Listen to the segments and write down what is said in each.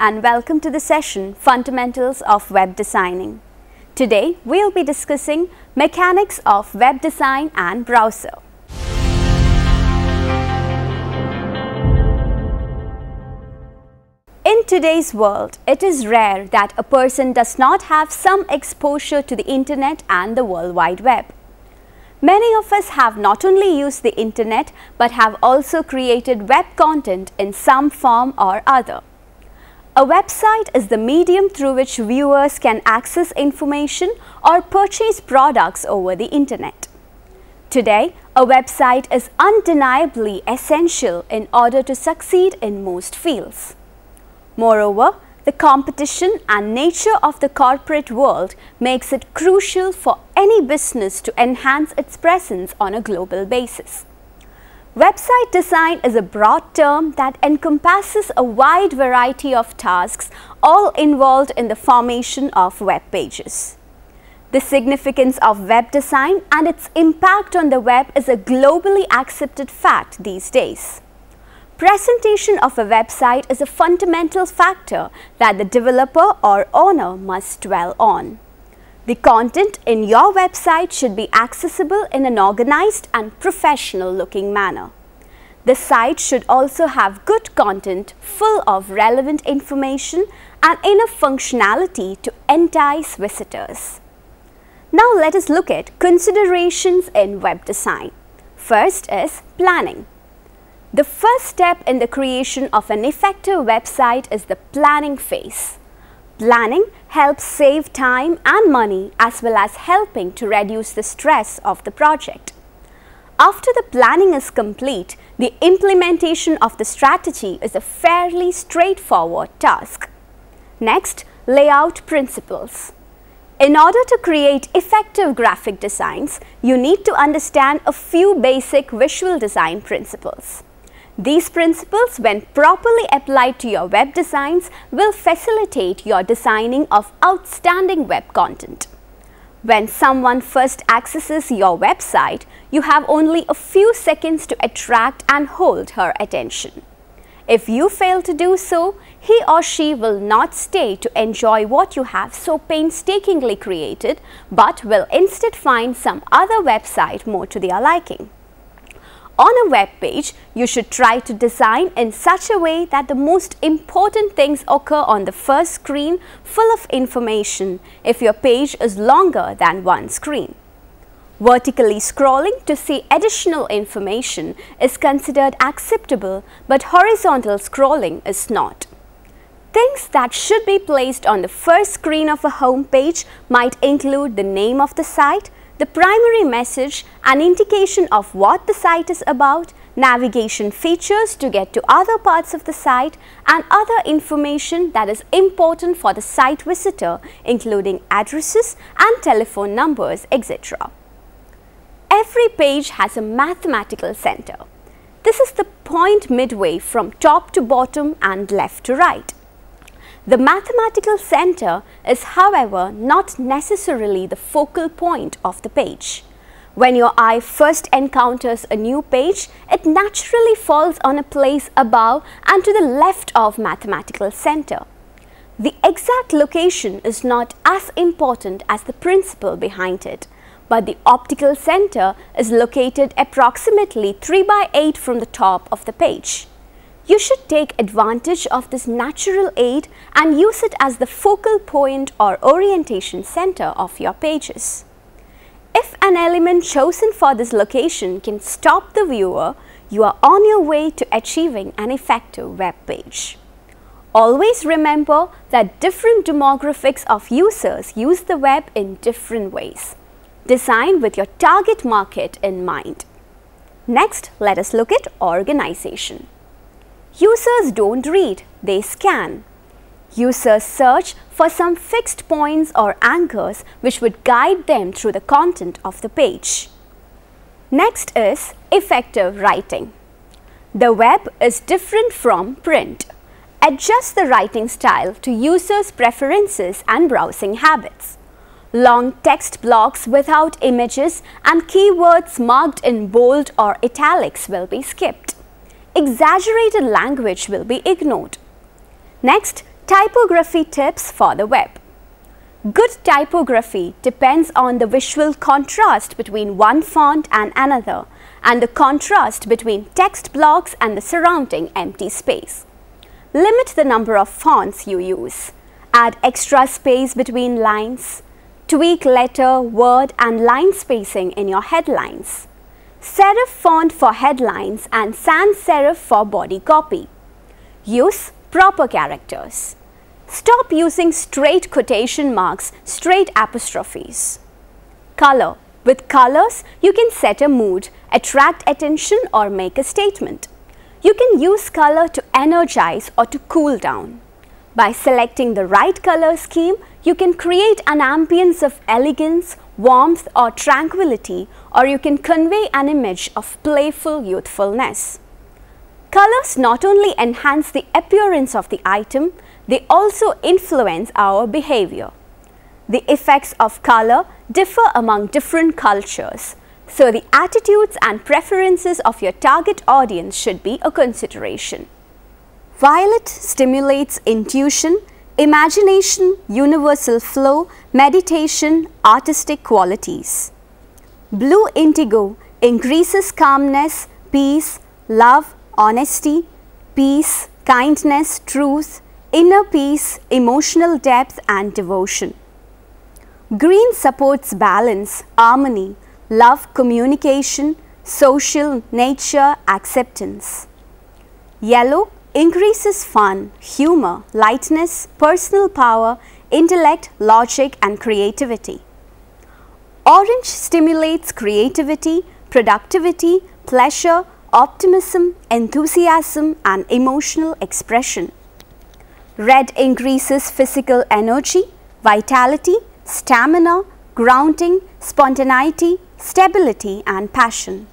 and welcome to the session Fundamentals of Web Designing. Today we'll be discussing mechanics of web design and browser. In today's world, it is rare that a person does not have some exposure to the internet and the World Wide Web. Many of us have not only used the internet but have also created web content in some form or other. A website is the medium through which viewers can access information or purchase products over the internet. Today, a website is undeniably essential in order to succeed in most fields. Moreover, the competition and nature of the corporate world makes it crucial for any business to enhance its presence on a global basis. Website design is a broad term that encompasses a wide variety of tasks, all involved in the formation of web pages. The significance of web design and its impact on the web is a globally accepted fact these days. Presentation of a website is a fundamental factor that the developer or owner must dwell on. The content in your website should be accessible in an organized and professional-looking manner. The site should also have good content full of relevant information and enough functionality to entice visitors. Now let us look at considerations in web design. First is planning. The first step in the creation of an effective website is the planning phase. Planning helps save time and money as well as helping to reduce the stress of the project. After the planning is complete, the implementation of the strategy is a fairly straightforward task. Next, layout principles. In order to create effective graphic designs, you need to understand a few basic visual design principles. These principles, when properly applied to your web designs, will facilitate your designing of outstanding web content. When someone first accesses your website, you have only a few seconds to attract and hold her attention. If you fail to do so, he or she will not stay to enjoy what you have so painstakingly created, but will instead find some other website more to their liking. On a web page, you should try to design in such a way that the most important things occur on the first screen full of information if your page is longer than one screen. Vertically scrolling to see additional information is considered acceptable, but horizontal scrolling is not. Things that should be placed on the first screen of a home page might include the name of the site, the primary message, an indication of what the site is about, navigation features to get to other parts of the site, and other information that is important for the site visitor, including addresses and telephone numbers, etc. Every page has a mathematical center. This is the point midway from top to bottom and left to right. The mathematical center is, however, not necessarily the focal point of the page. When your eye first encounters a new page, it naturally falls on a place above and to the left of mathematical center. The exact location is not as important as the principle behind it, but the optical center is located approximately 3/8 from the top of the page. You should take advantage of this natural aid and use it as the focal point or orientation center of your pages. If an element chosen for this location can stop the viewer, you are on your way to achieving an effective web page. Always remember that different demographics of users use the web in different ways. Design with your target market in mind. Next, let us look at organization. Users don't read, they scan. Users search for some fixed points or anchors which would guide them through the content of the page. Next is effective writing. The web is different from print. Adjust the writing style to users' preferences and browsing habits. Long text blocks without images and keywords marked in bold or italics will be skipped. Exaggerated language will be ignored. Next, Typography tips for the web. Good typography depends on the visual contrast between one font and another, and the contrast between text blocks and the surrounding empty space. Limit the number of fonts you use. Add extra space between lines. Tweak letter, word and line spacing in your headlines. Serif font for headlines and sans serif for body copy. Use proper characters. Stop using straight quotation marks, straight apostrophes. Color. With colors, you can set a mood, attract attention or make a statement. You can use color to energize or to cool down. By selecting the right color scheme, you can create an ambience of elegance, warmth or tranquility, or you can convey an image of playful youthfulness. Colors not only enhance the appearance of the item, they also influence our behavior. The effects of color differ among different cultures, so the attitudes and preferences of your target audience should be a consideration. Violet stimulates intuition, imagination, universal flow, meditation, artistic qualities. Blue indigo increases calmness, peace, love, honesty, peace, kindness, truth, inner peace, emotional depth and devotion. Green supports balance, harmony, love, communication, social, nature, acceptance. Yellow increases fun, humor, lightness, personal power, intellect, logic and creativity. Orange stimulates creativity, productivity, pleasure, optimism, enthusiasm and emotional expression. Red increases physical energy, vitality, stamina, grounding, spontaneity, stability and passion.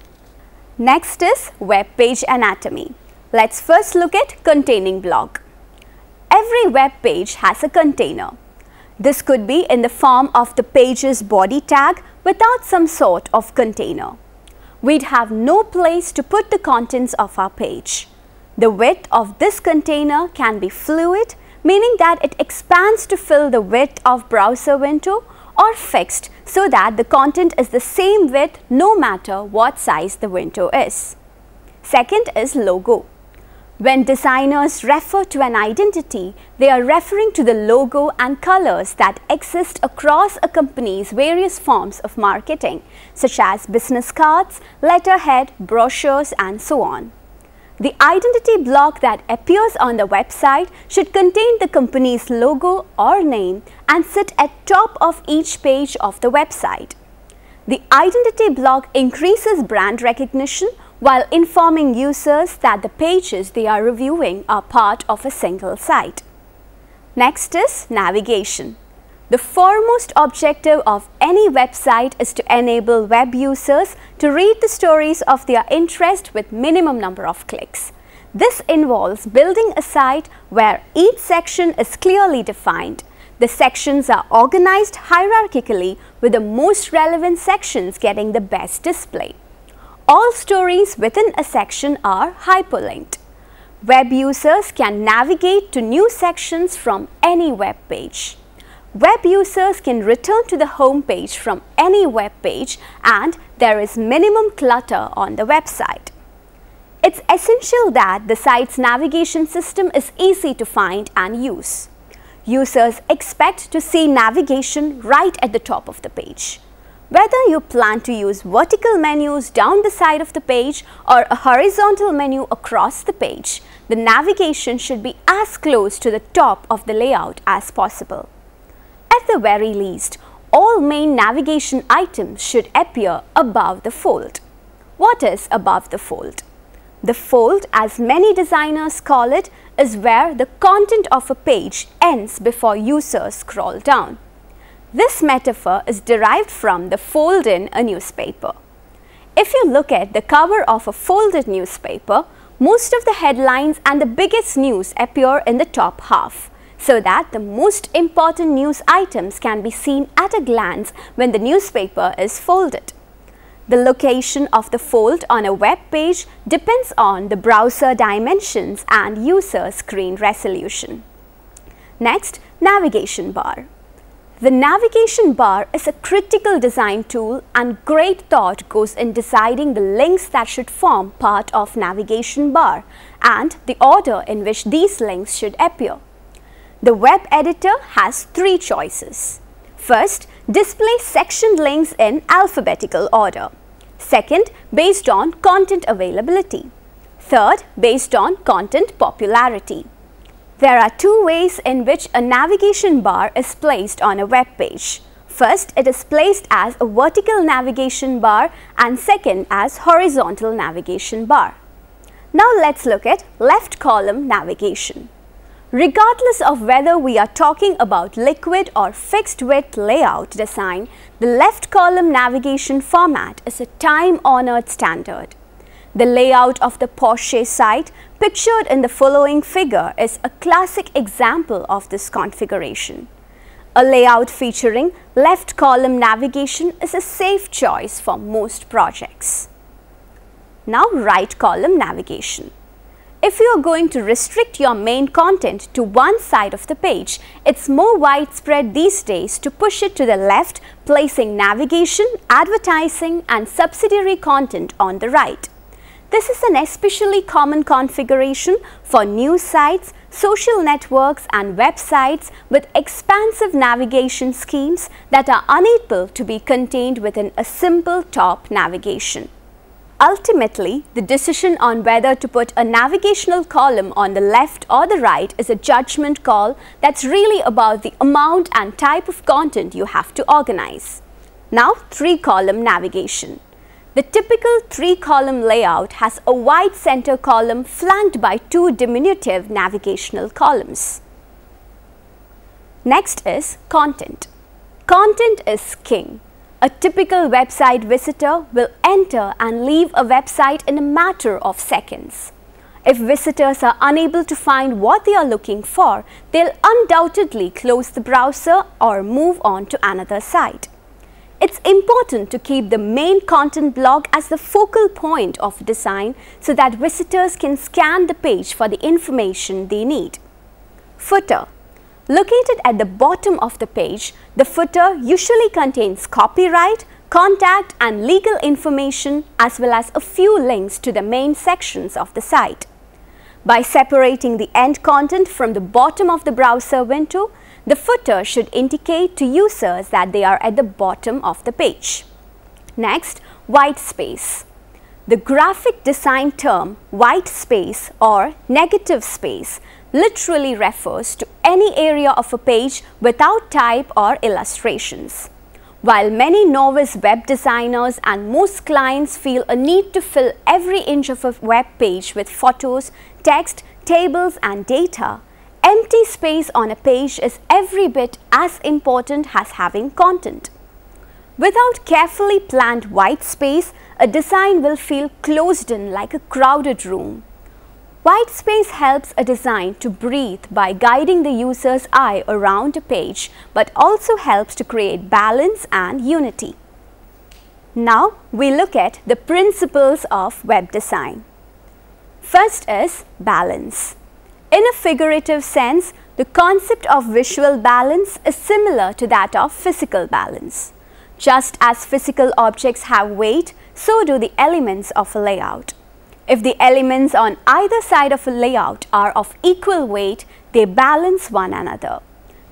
Next is web page anatomy. Let's first look at containing block. Every web page has a container. This could be in the form of the page's body tag without some sort of container. We'd have no place to put the contents of our page. The width of this container can be fluid, meaning that it expands to fill the width of browser window, or fixed so that the content is the same width no matter what size the window is. Second is logo. When designers refer to an identity, they are referring to the logo and colors that exist across a company's various forms of marketing, such as business cards, letterhead, brochures, and so on. The identity block that appears on the website should contain the company's logo or name and sit at top of each page of the website. The identity block increases brand recognition while informing users that the pages they are reviewing are part of a single site. Next is navigation. The foremost objective of any website is to enable web users to read the stories of their interest with minimum number of clicks. This involves building a site where each section is clearly defined. The sections are organized hierarchically, with the most relevant sections getting the best display. All stories within a section are hyperlinked. Web users can navigate to new sections from any web page. Web users can return to the home page from any web page, and there is minimum clutter on the website. It's essential that the site's navigation system is easy to find and use. Users expect to see navigation right at the top of the page. Whether you plan to use vertical menus down the side of the page or a horizontal menu across the page, the navigation should be as close to the top of the layout as possible. At the very least, all main navigation items should appear above the fold. What is above the fold? The fold, as many designers call it, is where the content of a page ends before users scroll down. This metaphor is derived from the fold in a newspaper. If you look at the cover of a folded newspaper, most of the headlines and the biggest news appear in the top half, so that the most important news items can be seen at a glance when the newspaper is folded. The location of the fold on a web page depends on the browser dimensions and user screen resolution. Next, navigation bar. The navigation bar is a critical design tool, and great thought goes in deciding the links that should form part of navigation bar and the order in which these links should appear. The web editor has three choices. First, display section links in alphabetical order. Second, based on content availability. Third, based on content popularity. There are two ways in which a navigation bar is placed on a web page. First, it is placed as a vertical navigation bar, and second as horizontal navigation bar. Now let's look at left column navigation. Regardless of whether we are talking about liquid or fixed width layout design, the left column navigation format is a time-honored standard. The layout of the Porsche site pictured in the following figure is a classic example of this configuration. A layout featuring left column navigation is a safe choice for most projects. Now, right column navigation. If you are going to restrict your main content to one side of the page, it's more widespread these days to push it to the left, placing navigation, advertising, and subsidiary content on the right. This is an especially common configuration for news sites, social networks, and websites with expansive navigation schemes that are unable to be contained within a simple top navigation. Ultimately, the decision on whether to put a navigational column on the left or the right is a judgment call that's really about the amount and type of content you have to organize. Now, three-column navigation. The typical three-column layout has a wide center column flanked by two diminutive navigational columns. Next is content. Content is king. A typical website visitor will enter and leave a website in a matter of seconds. If visitors are unable to find what they are looking for, they'll undoubtedly close the browser or move on to another site. It's important to keep the main content block as the focal point of design so that visitors can scan the page for the information they need. Footer. Located at the bottom of the page, the footer usually contains copyright, contact, and legal information, as well as a few links to the main sections of the site. By separating the end content from the bottom of the browser window, the footer should indicate to users that they are at the bottom of the page. Next, white space. The graphic design term white space or negative space literally refers to any area of a page without type or illustrations. While many novice web designers and most clients feel a need to fill every inch of a web page with photos, text, tables, and data, empty space on a page is every bit as important as having content. Without carefully planned white space, a design will feel closed in like a crowded room. White space helps a design to breathe by guiding the user's eye around a page, but also helps to create balance and unity. Now, we look at the principles of web design. First is balance. In a figurative sense, the concept of visual balance is similar to that of physical balance. Just as physical objects have weight, so do the elements of a layout. If the elements on either side of a layout are of equal weight, they balance one another.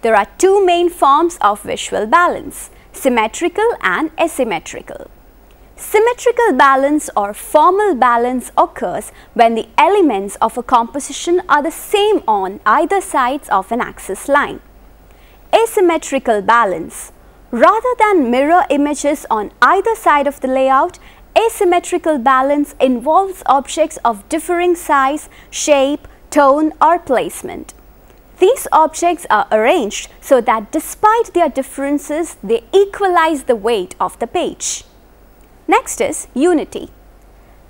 There are two main forms of visual balance: symmetrical and asymmetrical. Symmetrical balance or formal balance occurs when the elements of a composition are the same on either sides of an axis line. Asymmetrical balance. Rather than mirror images on either side of the layout, asymmetrical balance involves objects of differing size, shape, tone, or placement. These objects are arranged so that despite their differences, they equalize the weight of the page. Next is unity.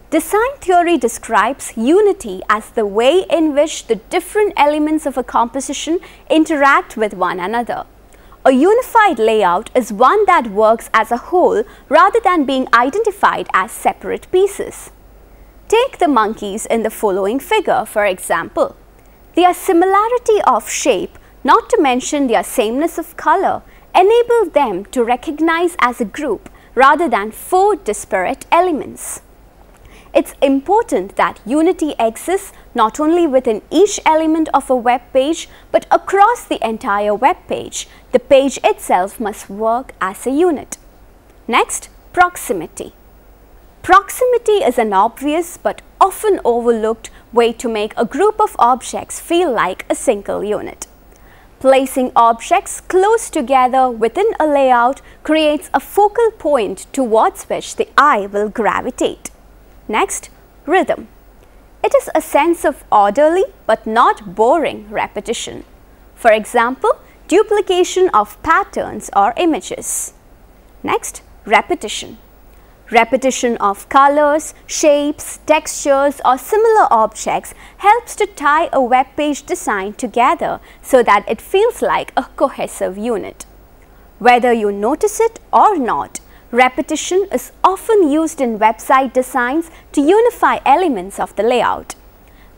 Design theory describes unity as the way in which the different elements of a composition interact with one another. A unified layout is one that works as a whole rather than being identified as separate pieces. Take the monkeys in the following figure, for example. Their similarity of shape not to mention their sameness of color, enable them to recognize as a group rather than four disparate elements. It's important that unity exists not only within each element of a web page but across the entire web page. The page itself must work as a unit. Next, proximity. Proximity is an obvious but often overlooked way to make a group of objects feel like a single unit. Placing objects close together within a layout creates a focal point towards which the eye will gravitate. Next, rhythm. It is a sense of orderly but not boring repetition. For example, duplication of patterns or images. Next, repetition. Repetition of colors, shapes, textures or similar objects helps to tie a web page design together so that it feels like a cohesive unit. Whether you notice it or not, repetition is often used in website designs to unify elements of the layout.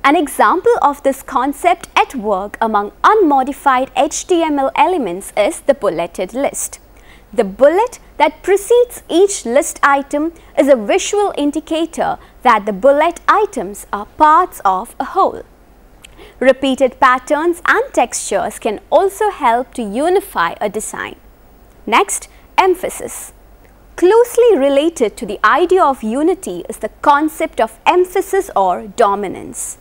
An example of this concept at work among unmodified HTML elements is the bulleted list. The bullet that precedes each list item is a visual indicator that the bullet items are parts of a whole. Repeated patterns and textures can also help to unify a design. Next, emphasis. Closely related to the idea of unity is the concept of emphasis or dominance.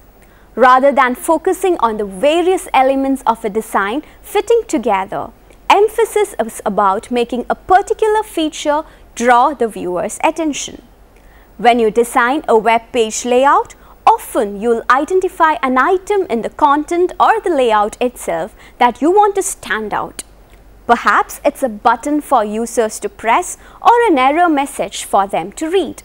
Rather than focusing on the various elements of a design fitting together, emphasis is about making a particular feature draw the viewer's attention. When you design a web page layout, often you'll identify an item in the content or the layout itself that you want to stand out. Perhaps it's a button for users to press or an error message for them to read.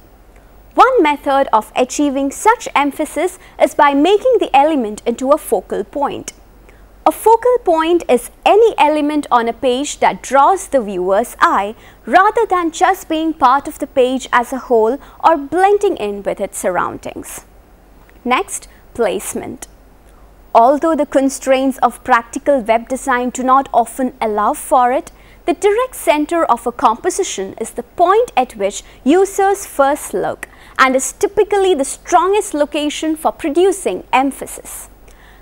One method of achieving such emphasis is by making the element into a focal point. A focal point is any element on a page that draws the viewer's eye rather than just being part of the page as a whole or blending in with its surroundings. Next, placement. Although the constraints of practical web design do not often allow for it, the direct center of a composition is the point at which users first look and is typically the strongest location for producing emphasis.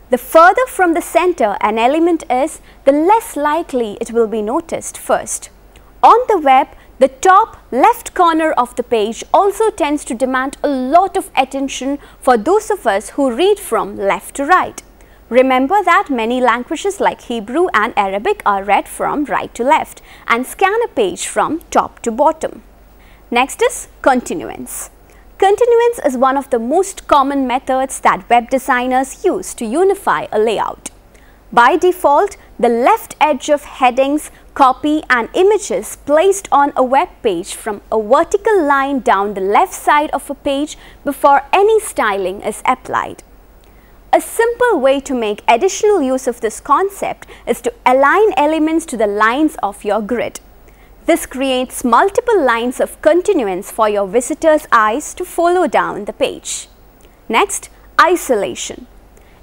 The further from the center an element is, the less likely it will be noticed first. On the web, the top left corner of the page also tends to demand a lot of attention for those of us who read from left to right. Remember that many languages like Hebrew and Arabic are read from right to left and scan a page from top to bottom. Next is continuance. Continuance is one of the most common methods that web designers use to unify a layout. By default, the left edge of headings, copy and images placed on a web page from a vertical line down the left side of a page before any styling is applied. A simple way to make additional use of this concept is to align elements to the lines of your grid. This creates multiple lines of continuance for your visitor's eyes to follow down the page. Next, isolation.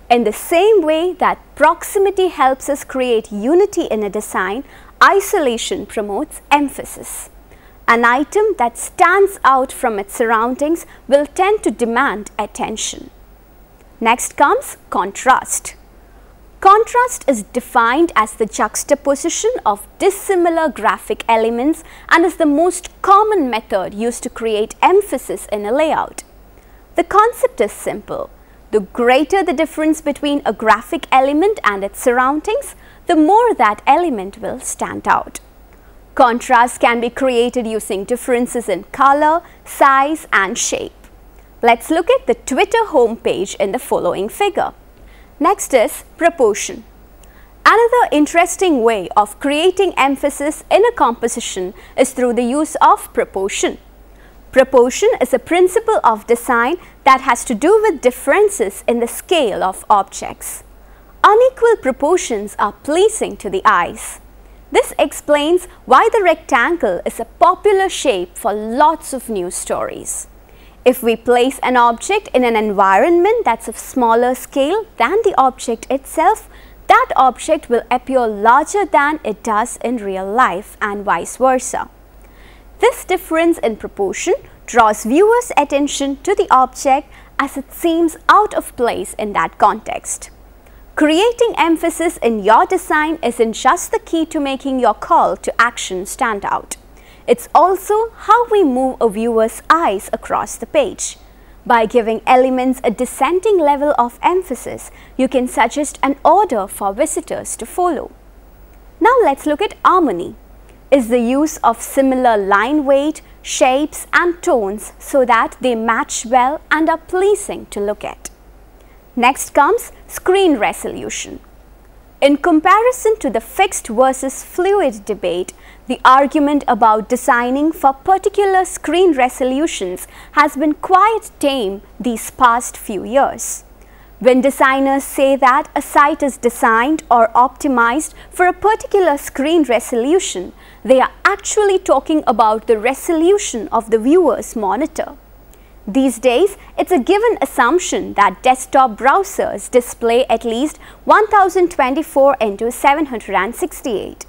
In the same way that proximity helps us create unity in a design, isolation promotes emphasis. An item that stands out from its surroundings will tend to demand attention. Next comes contrast. Contrast is defined as the juxtaposition of dissimilar graphic elements and is the most common method used to create emphasis in a layout. The concept is simple. The greater the difference between a graphic element and its surroundings, the more that element will stand out. Contrast can be created using differences in color, size and shape. Let's look at the Twitter homepage in the following figure. Next is proportion. Another interesting way of creating emphasis in a composition is through the use of proportion. Proportion is a principle of design that has to do with differences in the scale of objects. Unequal proportions are pleasing to the eyes. This explains why the rectangle is a popular shape for lots of news stories. If we place an object in an environment that's of smaller scale than the object itself, that object will appear larger than it does in real life and vice versa. This difference in proportion draws viewers' attention to the object as it seems out of place in that context. Creating emphasis in your design isn't just the key to making your call to action stand out. It's also how we move a viewer's eyes across the page. By giving elements a descending level of emphasis, you can suggest an order for visitors to follow. Now let's look at harmony. Is the use of similar line weight, shapes and tones so that they match well and are pleasing to look at. Next comes screen resolution. In comparison to the fixed versus fluid debate, the argument about designing for particular screen resolutions has been quite tame these past few years. When designers say that a site is designed or optimized for a particular screen resolution, they are actually talking about the resolution of the viewer's monitor. These days, it's a given assumption that desktop browsers display at least 1024 × 768.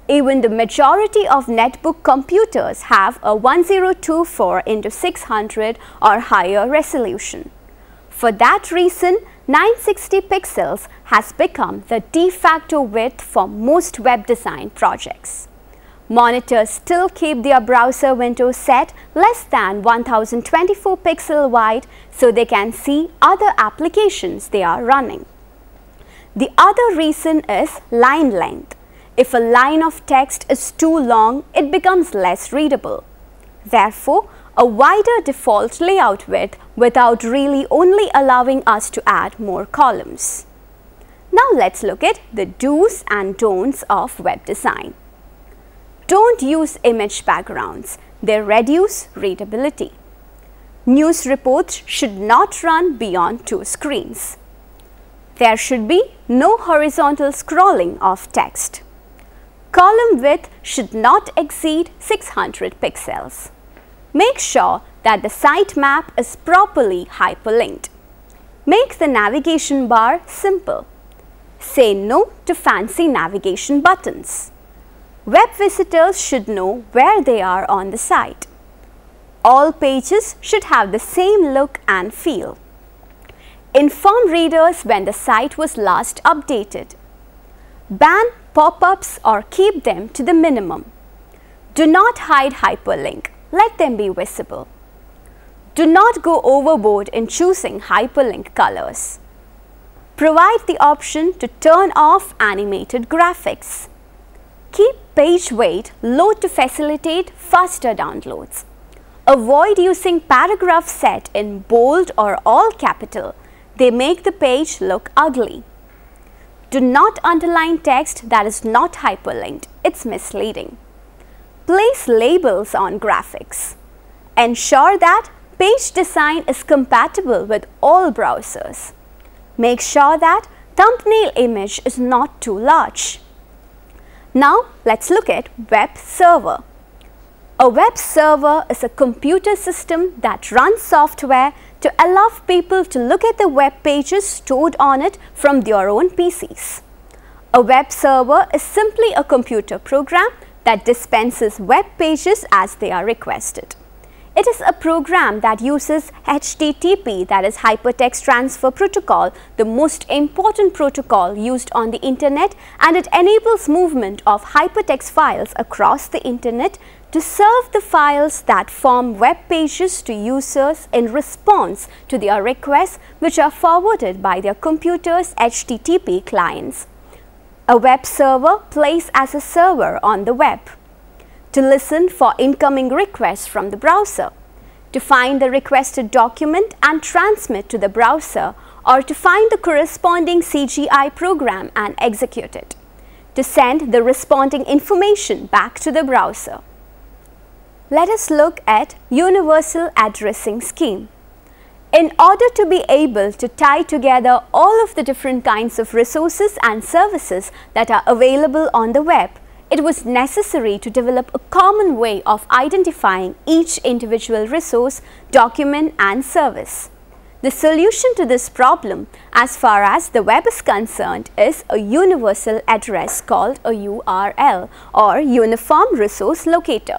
Even the majority of netbook computers have a 1024 × 600 or higher resolution. For that reason, 960 pixels has become the de facto width for most web design projects. Monitors still keep their browser window set less than 1024 pixel wide so they can see other applications they are running. The other reason is line length. If a line of text is too long, it becomes less readable. Therefore, a wider default layout width without really only allowing us to add more columns. Now let's look at the do's and don'ts of web design. Don't use image backgrounds. They reduce readability. News reports should not run beyond 2 screens. There should be no horizontal scrolling of text. Column width should not exceed 600 pixels. Make sure that the sitemap is properly hyperlinked. Make the navigation bar simple. Say no to fancy navigation buttons. Web visitors should know where they are on the site. All pages should have the same look and feel. Inform readers when the site was last updated. Ban pop-ups or keep them to the minimum. Do not hide hyperlink. Let them be visible. Do not go overboard in choosing hyperlink colors. Provide the option to turn off animated graphics. Keep page weight low to facilitate faster downloads. Avoid using paragraphs set in bold or all capital. They make the page look ugly. Do not underline text that is not hyperlinked. It's misleading. Place labels on graphics. Ensure that page design is compatible with all browsers. Make sure that thumbnail image is not too large. Now let's look at web server. A web server is a computer system that runs software to allow people to look at the web pages stored on it from their own PCs. A web server is simply a computer program that dispenses web pages as they are requested. It is a program that uses HTTP, that is Hypertext Transfer Protocol, the most important protocol used on the internet, and it enables movement of hypertext files across the internet to serve the files that form web pages to users in response to their requests, which are forwarded by their computer's HTTP clients. A web server plays as a server on the web. To listen for incoming requests from the browser, to find the requested document and transmit to the browser, or to find the corresponding CGI program and execute it, to send the responding information back to the browser. Let us look at Universal Addressing Scheme. In order to be able to tie together all of the different kinds of resources and services that are available on the web, it was necessary to develop a common way of identifying each individual resource, document and service. The solution to this problem, as far as the web is concerned, is a universal address called a URL or Uniform Resource Locator.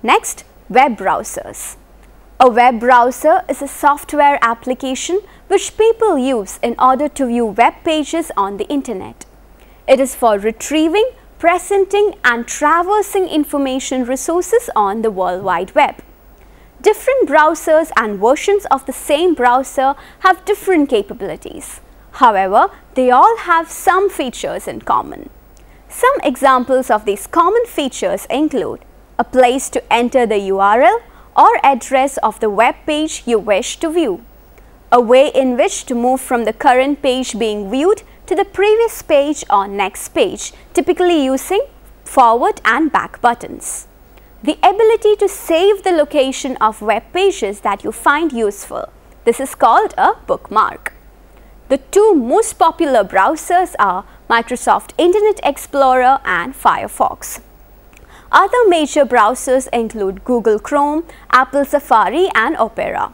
Next, web browsers. A web browser is a software application which people use in order to view web pages on the internet. It is for retrieving, presenting and traversing information resources on the World Wide Web. Different browsers and versions of the same browser have different capabilities. However, they all have some features in common. Some examples of these common features include a place to enter the URL or address of the web page you wish to view, a way in which to move from the current page being viewed to the previous page or next page, typically using forward and back buttons. The ability to save the location of web pages that you find useful. This is called a bookmark. The two most popular browsers are Microsoft Internet Explorer and Firefox. Other major browsers include Google Chrome, Apple Safari and Opera.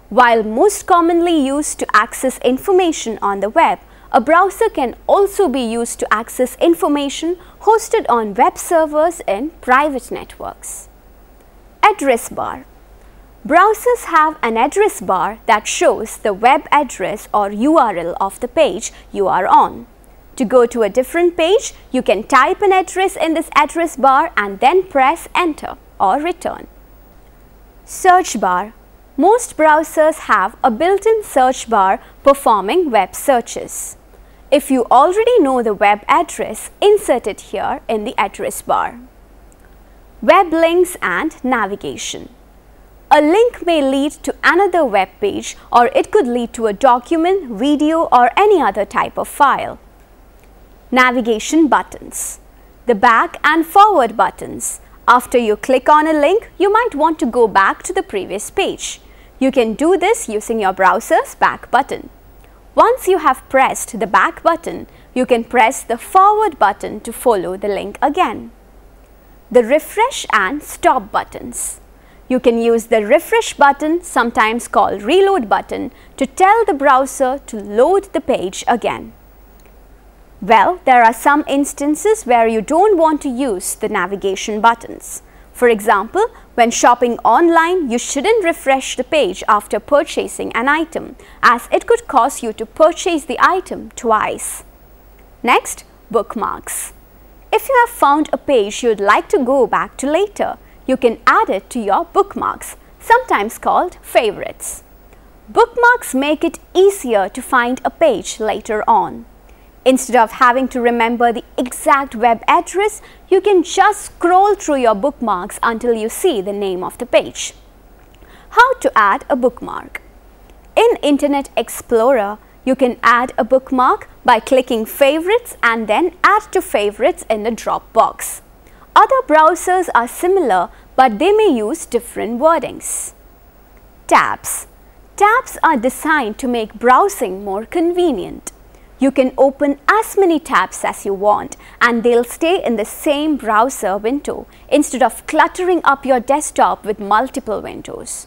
While most commonly used to access information on the web, a browser can also be used to access information hosted on web servers in private networks. Address bar. Browsers have an address bar that shows the web address or URL of the page you are on. To go to a different page, you can type an address in this address bar and then press enter or return. Search bar. Most browsers have a built-in search bar performing web searches. If you already know the web address, insert it here in the address bar. Web links and navigation. A link may lead to another web page or it could lead to a document, video or any other type of file. Navigation buttons. The back and forward buttons. After you click on a link, you might want to go back to the previous page. You can do this using your browser's back button. Once you have pressed the back button, you can press the forward button to follow the link again. The refresh and stop buttons. You can use the refresh button, sometimes called reload button, to tell the browser to load the page again. Well, there are some instances where you don't want to use the navigation buttons. For example, when shopping online, you shouldn't refresh the page after purchasing an item, as it could cause you to purchase the item twice. Next, bookmarks. If you have found a page you'd like to go back to later, you can add it to your bookmarks, sometimes called favorites. Bookmarks make it easier to find a page later on. Instead of having to remember the exact web address, you can just scroll through your bookmarks until you see the name of the page. How to add a bookmark? In Internet Explorer, you can add a bookmark by clicking Favorites and then Add to Favorites in the drop box. Other browsers are similar, but they may use different wordings. Tabs. Tabs are designed to make browsing more convenient. You can open as many tabs as you want and they'll stay in the same browser window instead of cluttering up your desktop with multiple windows.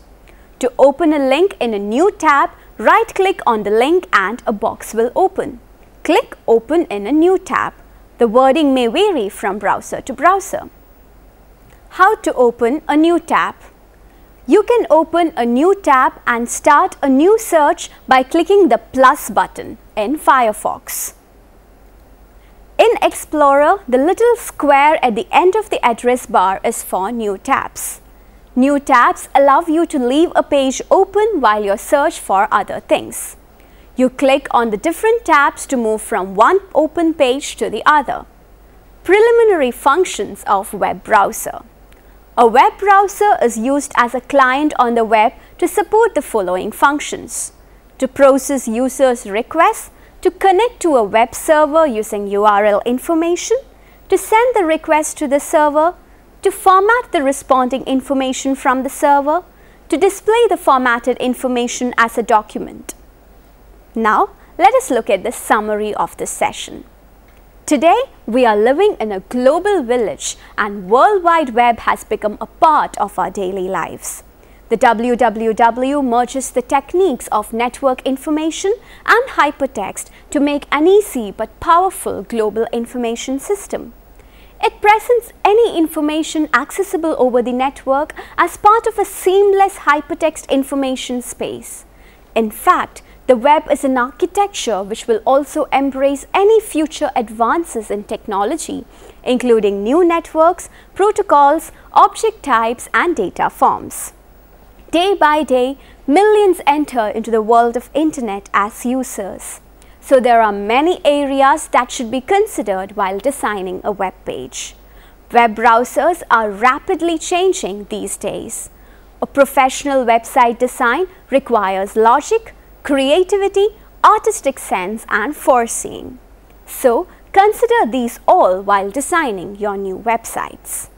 To open a link in a new tab, right-click on the link and a box will open. Click Open in a new tab. The wording may vary from browser to browser. How to open a new tab? You can open a new tab and start a new search by clicking the plus button in Firefox. In Explorer, the little square at the end of the address bar is for new tabs. New tabs allow you to leave a page open while you search for other things. You click on the different tabs to move from one open page to the other. Preliminary functions of web browser. A web browser is used as a client on the web to support the following functions: to process users' requests, to connect to a web server using URL information, to send the request to the server, to format the responding information from the server, to display the formatted information as a document. Now, let us look at the summary of this session. Today, we are living in a global village and World Wide Web has become a part of our daily lives. The www merges the techniques of network information and hypertext to make an easy but powerful global information system. It presents any information accessible over the network as part of a seamless hypertext information space. In fact, the web is an architecture which will also embrace any future advances in technology, including new networks, protocols, object types, and data forms. Day by day, millions enter into the world of Internet as users. So there are many areas that should be considered while designing a web page. Web browsers are rapidly changing these days. A professional website design requires logic, creativity, artistic sense, and foreseeing. So consider these all while designing your new websites.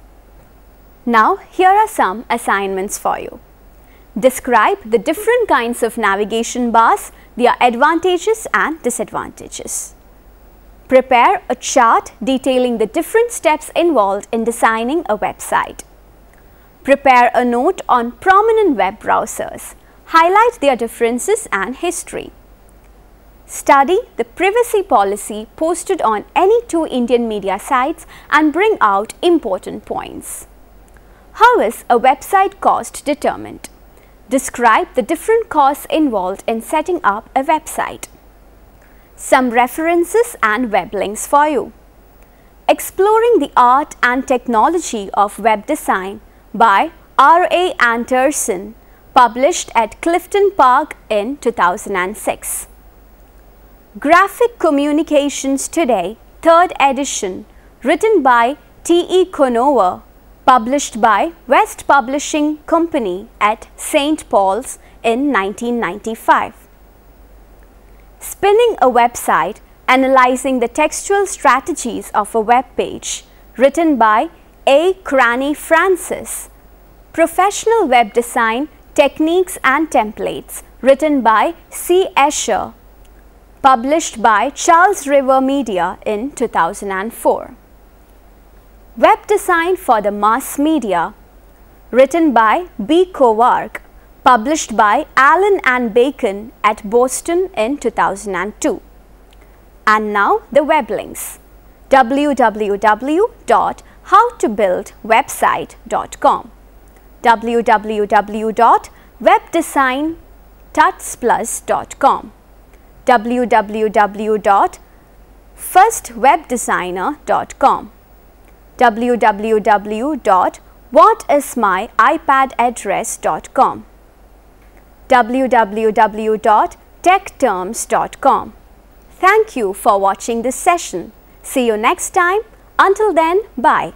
Now here are some assignments for you. Describe the different kinds of navigation bars, their advantages and disadvantages. Prepare a chart detailing the different steps involved in designing a website. Prepare a note on prominent web browsers. Highlight their differences and history. Study the privacy policy posted on any two Indian media sites and bring out important points. How is a website cost determined? Describe the different costs involved in setting up a website. Some references and web links for you. Exploring the Art and Technology of Web Design by R.A. Anderson, published at Clifton Park in 2006. Graphic Communications Today, 3rd edition, written by T.E. Conover, published by West Publishing Company at St. Paul's in 1995. Spinning a Website, Analyzing the Textual Strategies of a Web Page, written by A. Cranny Francis. Professional Web Design, Techniques and Templates, written by C. Escher, published by Charles River Media in 2004. Web Design for the Mass Media, written by B. Kovark, published by Allen and Bacon at Boston in 2002. And now the web links: www.howtobuildwebsite.com, www.webdesigntutsplus.com, www.firstwebdesigner.com, www.whatismyipadaddress.com, www.techterms.com. Thank you for watching this session. See you next time. Until then, bye.